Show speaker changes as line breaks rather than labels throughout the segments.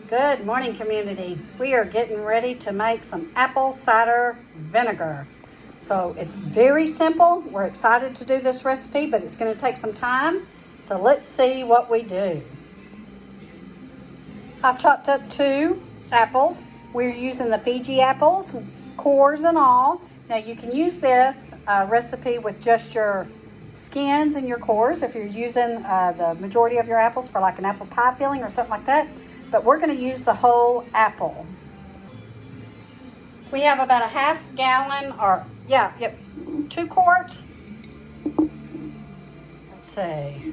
Good morning, community. We are getting ready to make some apple cider vinegar. So it's very simple. We're excited to do this recipe, but it's going to take some time. So let's see what we do. I've chopped up 2 apples. We're using the Fiji apples, cores and all. Now you can use this recipe with just your skins and your cores if you're using the majority of your apples for like an apple pie filling or something like that. But we're going to use the whole apple. We have about a half gallon, or 2 quarts. Let's see.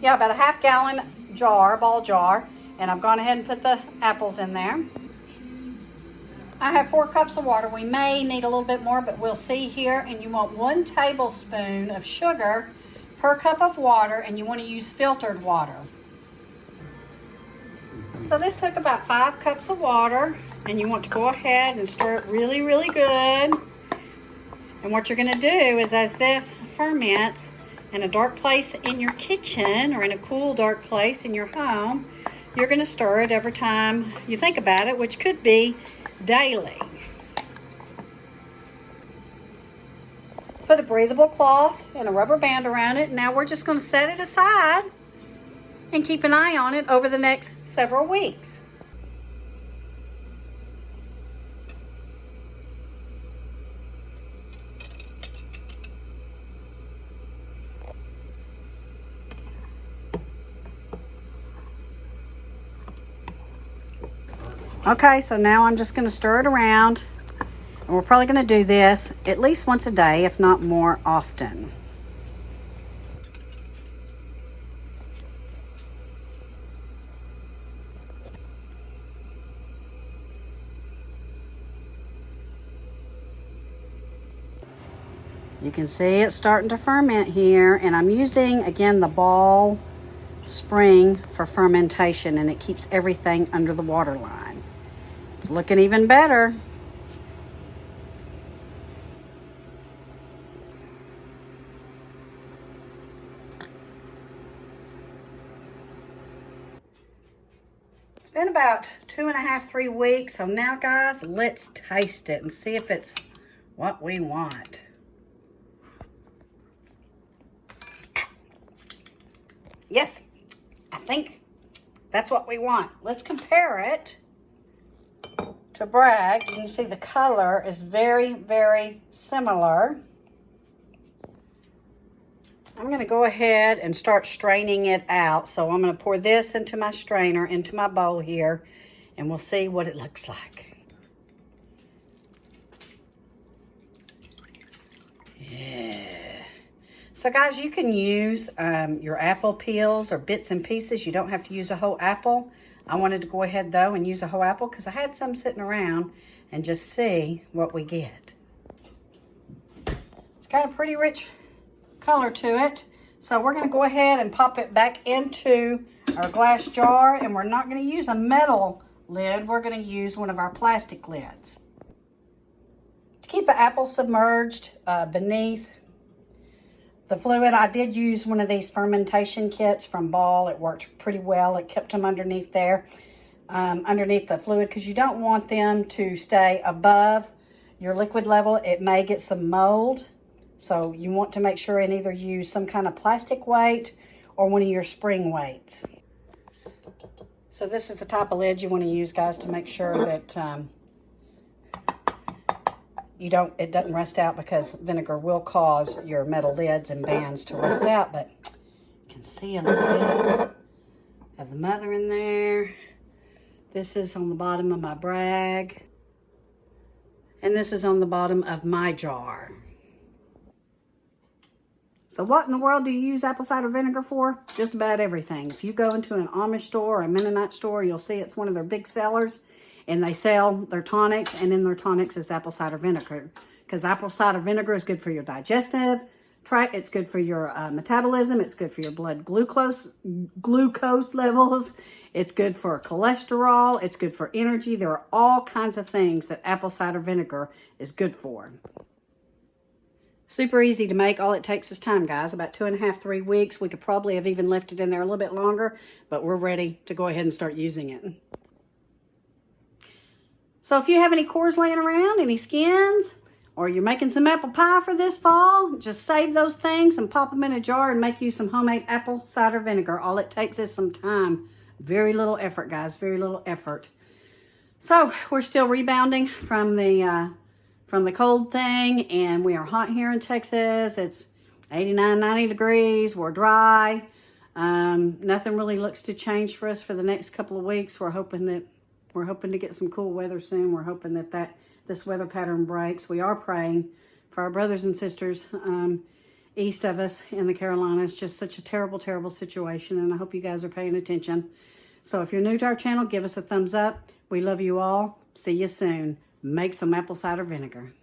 Yeah, about a half gallon jar, ball jar, and I've gone ahead and put the apples in there. I have 4 cups of water. We may need a little bit more, but we'll see here. And you want 1 tablespoon of sugar per cup of water, and you want to use filtered water. So this took about 5 cups of water, and you want to go ahead and stir it really, really good. And what you're going to do is, as this ferments in a dark place in your kitchen or in a cool, dark place in your home, you're going to stir it every time you think about it, which could be daily. Put a breathable cloth and a rubber band around it. Now we're just going to set it aside and keep an eye on it over the next several weeks. Okay, so now I'm just going to stir it around. And we're probably going to do this at least once a day, if not more often. You can see it's starting to ferment here, and I'm using, again, the ball spring for fermentation, and it keeps everything under the water line. It's looking even better. It's been about 2.5, 3 weeks, so now, guys, let's taste it and see if it's what we want. Yes, I think that's what we want. Let's compare it to Bragg. You can see the color is very, very similar. I'm going to go ahead and start straining it out. So I'm going to pour this into my strainer, into my bowl here, and we'll see what it looks like. Yeah. So guys, you can use your apple peels or bits and pieces. You don't have to use a whole apple. I wanted to go ahead though and use a whole apple because I had some sitting around, and just see what we get. It's got a pretty rich color to it. So we're going to go ahead and pop it back into our glass jar, and we're not going to use a metal lid. We're going to use one of our plastic lids. To keep the apple submerged beneath the fluid, I did use one of these fermentation kits from Ball. It worked pretty well. It kept them underneath there, underneath the fluid, because you don't want them to stay above your liquid level. It may get some mold. So you want to make sure and either use some kind of plastic weight or one of your spring weights. So this is the type of lid you want to use, guys, to make sure that it doesn't rust out, because vinegar will cause your metal lids and bands to rust out. But you can see a little bit of the mother in there. This is on the bottom of my Bragg, and this is on the bottom of my jar. So what in the world do you use apple cider vinegar for? Just about everything. If you go into an Amish store or a Mennonite store, you'll see it's one of their big sellers. And they sell their tonics, and in their tonics is apple cider vinegar. Because apple cider vinegar is good for your digestive tract. It's good for your metabolism. It's good for your blood glucose levels. It's good for cholesterol. It's good for energy. There are all kinds of things that apple cider vinegar is good for. Super easy to make. All it takes is time, guys. About 2.5, 3 weeks. We could probably have even left it in there a little bit longer, but we're ready to go ahead and start using it. So if you have any cores laying around, any skins, or you're making some apple pie for this fall, just save those things and pop them in a jar and make you some homemade apple cider vinegar. All it takes is some time. Very little effort, guys. Very little effort. So we're still rebounding from the cold thing, and we are hot here in Texas. It's 89, 90 degrees. We're dry. Nothing really looks to change for us for the next couple of weeks. We're hoping to get some cool weather soon. We're hoping that this weather pattern breaks. We are praying for our brothers and sisters east of us in the Carolinas. Just such a terrible, terrible situation, and I hope you guys are paying attention. So if you're new to our channel, give us a thumbs up. We love you all. See you soon. Make some apple cider vinegar.